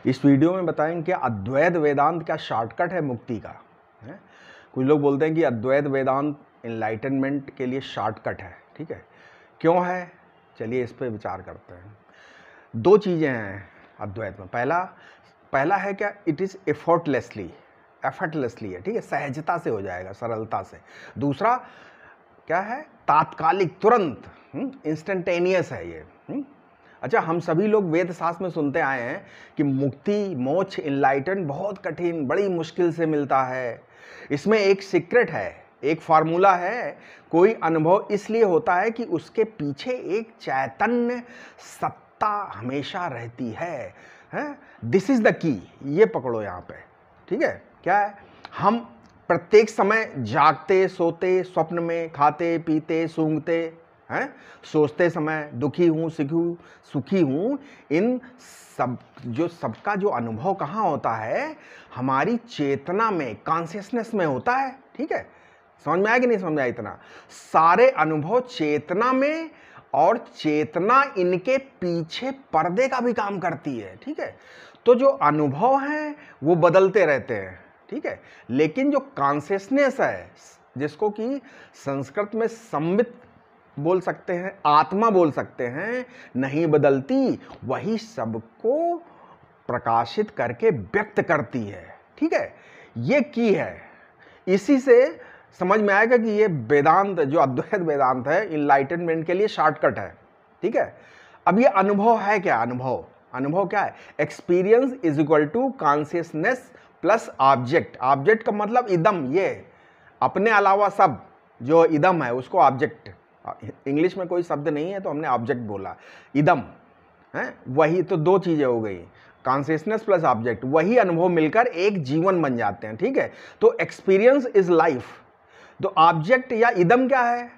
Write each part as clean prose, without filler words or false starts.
इस वीडियो में बताएंगे कि अद्वैत वेदांत क्या शॉर्टकट है मुक्ति का है। कुछ लोग बोलते हैं कि अद्वैत वेदांत इनलाइटनमेंट के लिए शॉर्टकट है। ठीक है, क्यों है? चलिए इस पर विचार करते हैं। दो चीज़ें हैं अद्वैत में। पहला है क्या, इट इज़ एफर्टलेसली है। ठीक है, सहजता से हो जाएगा, सरलता से। दूसरा क्या है, तात्कालिक, तुरंत, इंस्टेंटेनियस है ये। अच्छा, हम सभी लोग वेद शास्त्र में सुनते आए हैं कि मुक्ति, मोक्ष, इनलाइटन बहुत कठिन, बड़ी मुश्किल से मिलता है। इसमें एक सीक्रेट है, एक फार्मूला है। कोई अनुभव इसलिए होता है कि उसके पीछे एक चैतन्य सत्ता हमेशा रहती है। दिस इज द की, ये पकड़ो यहाँ पे। ठीक है, क्या है, हम प्रत्येक समय जागते, सोते, स्वप्न में, खाते, पीते, सूंघते हैं, सोचते समय, दुखी हूँ, सुखी हूँ, इन सब सबका जो अनुभव कहाँ होता है? हमारी चेतना में, कॉन्शियसनेस में होता है। ठीक है, समझ में आया कि नहीं समझ में आया? इतना सारे अनुभव चेतना में, और चेतना इनके पीछे पर्दे का भी काम करती है। ठीक है, तो जो अनुभव हैं वो बदलते रहते हैं। ठीक है, लेकिन जो कॉन्शियसनेस है, जिसको कि संस्कृत में संवित बोल सकते हैं, आत्मा बोल सकते हैं, नहीं बदलती, वही सबको प्रकाशित करके व्यक्त करती है। ठीक है, ये की है। इसी से समझ में आएगा कि ये वेदांत, जो अद्वैत वेदांत है, इनलाइटनमेंट के लिए शॉर्टकट है। ठीक है, अब ये अनुभव है क्या? अनुभव क्या है? Experience is equal to consciousness plus object. Object का मतलब इदम, ये अपने अलावा सब जो इदम है उसको ऑब्जेक्ट। इंग्लिश में कोई शब्द नहीं है तो हमने ऑब्जेक्ट बोला, इदम है वही। तो दो चीजें हो गई, कॉन्शियसनेस प्लस ऑब्जेक्ट, वही अनुभव मिलकर एक जीवन बन जाते हैं। ठीक है, तो एक्सपीरियंस इज लाइफ। तो ऑब्जेक्ट या इदम क्या है?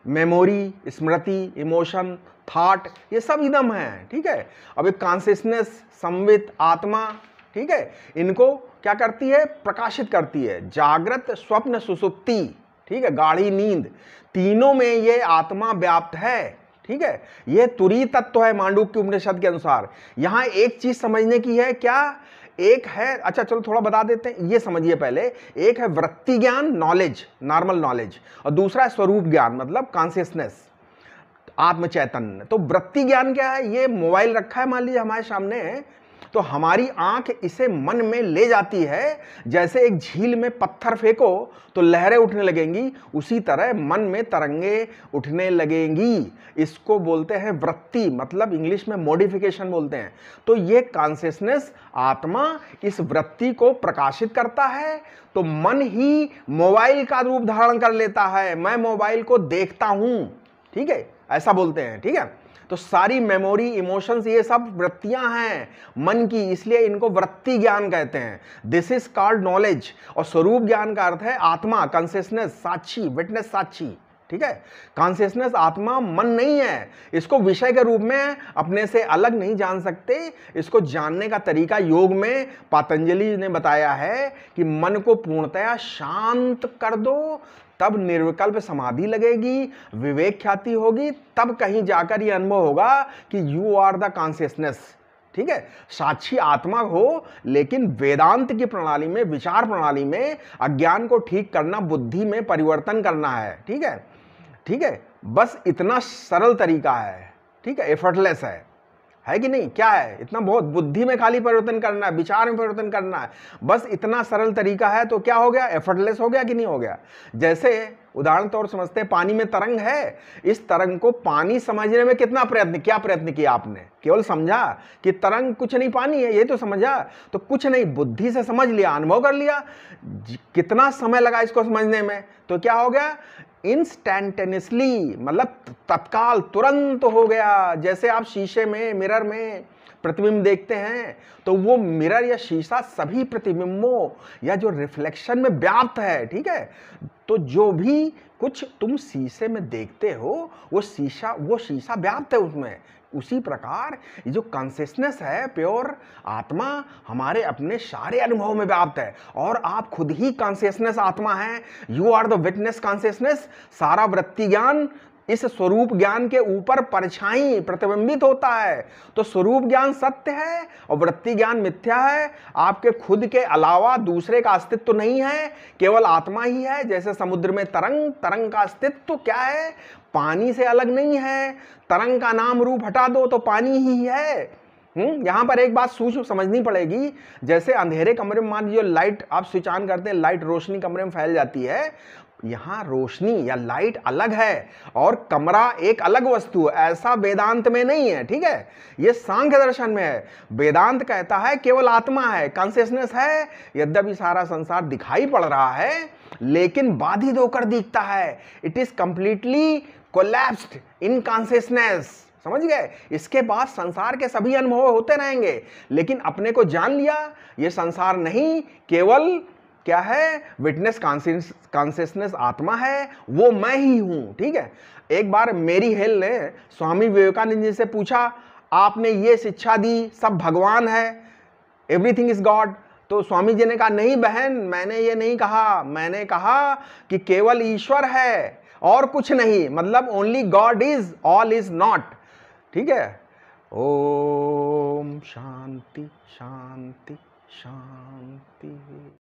मेमोरी, स्मृति, इमोशन, थॉट, ये सब इदम है। ठीक है, अब एक कॉन्शियसनेस, संवित, आत्मा, ठीक है, इनको क्या करती है? प्रकाशित करती है। जागृत, स्वप्न, सुषुप्ति, ठीक है, गाढ़ी नींद, तीनों में ये आत्मा व्याप्त है। ठीक है, यह तुरीय तत्व है मांडूक्य उपनिषद के अनुसार। यहां एक चीज समझने की है, क्या? एक है, अच्छा चलो थोड़ा बता देते हैं, ये समझिए पहले। एक है वृत्ति ज्ञान, नॉलेज, नॉर्मल नॉलेज, और दूसरा है स्वरूप ज्ञान, मतलब कॉन्शियसनेस, आत्म चैतन्य। तो वृत्ति ज्ञान क्या है? ये मोबाइल रखा है मान लीजिए हमारे सामने, तो हमारी आंख इसे मन में ले जाती है। जैसे एक झील में पत्थर फेंको तो लहरें उठने लगेंगी, उसी तरह मन में तरंगे उठने लगेंगी। इसको बोलते हैं वृत्ति, मतलब इंग्लिश में मॉडिफिकेशन बोलते हैं। तो ये कॉन्शियसनेस, आत्मा, इस वृत्ति को प्रकाशित करता है, तो मन ही मोबाइल का रूप धारण कर लेता है। मैं मोबाइल को देखता हूं, ठीक है, ऐसा बोलते हैं। ठीक है, तो सारी मेमोरी, इमोशंस, ये सब वृत्तियां हैं मन की, इसलिए इनको वृत्ति ज्ञान कहते हैं। This is called knowledge. और स्वरूप ज्ञान का अर्थ है आत्मा, कॉन्शियसनेस, साक्षी, विटनेस, साक्षी। ठीक है, कॉन्शियसनेस, आत्मा, मन नहीं है। इसको विषय के रूप में अपने से अलग नहीं जान सकते। इसको जानने का तरीका योग में पतंजलि ने बताया है कि मन को पूर्णतया शांत कर दो, तब निर्विकल्प समाधि लगेगी, विवेक ख्याति होगी, तब कहीं जाकर यह अनुभव होगा कि यू आर द कॉन्शियसनेस। ठीक है, साक्षी आत्मा हो। लेकिन वेदांत की प्रणाली में, विचार प्रणाली में, अज्ञान को ठीक करना, बुद्धि में परिवर्तन करना है। ठीक है, ठीक है, बस इतना सरल तरीका है। ठीक है, एफर्टलेस है कि नहीं? क्या है? इतना बहुत, बुद्धि में खाली परिवर्तन करना है, विचार में परिवर्तन करना है, बस इतना सरल तरीका है। तो क्या हो गया? एफर्टलेस हो गया कि नहीं हो गया? जैसे उदाहरण तौर समझते हैं, पानी में तरंग है, इस तरंग को पानी समझने में कितना प्रयत्न, क्या प्रयत्न किया आपने? केवल समझा कि तरंग कुछ नहीं, पानी है, ये तो समझा, तो कुछ नहीं, बुद्धि से समझ लिया, अनुभव कर लिया। कितना समय लगा इसको समझने में? तो क्या हो गया? इंस्टैंटेनियसली, मतलब तत्काल, तुरंत हो गया। जैसे आप शीशे में, मिरर में प्रतिबिंब देखते हैं, तो वो मिरर या शीशा सभी प्रतिबिंबों या जो रिफ्लेक्शन में व्याप्त है। ठीक है, तो जो भी कुछ तुम शीशे में देखते हो, वो शीशा व्याप्त है उसमें। उसी प्रकार ये जो कॉन्शियसनेस है, प्योर आत्मा, हमारे अपने सारे अनुभव में व्याप्त है। और आप खुद ही कॉन्शियसनेस आत्मा है। You are the witness consciousness. सारा वृत्ति ज्ञान इस स्वरूप ज्ञान के ऊपर परछाई प्रतिबिंबित होता है। तो स्वरूप ज्ञान सत्य है और वृत्ति ज्ञान मिथ्या है। आपके खुद के अलावा दूसरे का अस्तित्व तो नहीं है, केवल आत्मा ही है। जैसे समुद्र में तरंग, तरंग का अस्तित्व तो क्या है, पानी से अलग नहीं है। तरंग का नाम रूप हटा दो तो पानी ही है। यहां पर एक बात सूक्ष्म समझनी पड़ेगी। जैसे अंधेरे कमरे में मान लीजिए लाइट आप स्विच ऑन करते हैं, लाइट रोशनी कमरे में फैल जाती है। यहां रोशनी या लाइट अलग है और कमरा एक अलग वस्तु है, ऐसा वेदांत में नहीं है। ठीक है, यह सांख्य दर्शन में है। वेदांत कहता है केवल आत्मा है, कॉन्शियसनेस है। यद्यपि सारा संसार दिखाई पड़ रहा है लेकिन बाधित होकर दिखता है। It is completely collapsed in consciousness. समझ गए? इसके बाद संसार के सभी अनुभव होते रहेंगे, लेकिन अपने को जान लिया ये संसार नहीं, केवल क्या है, विटनेस कॉन्शियसनेस आत्मा है, वो मैं ही हूं। ठीक है, एक बार मेरी हेल ने स्वामी विवेकानंद जी से पूछा, आपने ये शिक्षा दी सब भगवान है, एवरीथिंग इज गॉड। तो स्वामी जी ने कहा, नहीं बहन, मैंने ये नहीं कहा, मैंने कहा कि केवल ईश्वर है और कुछ नहीं, मतलब only God is, all is not. ठीक है, ओम शांति शांति शांति।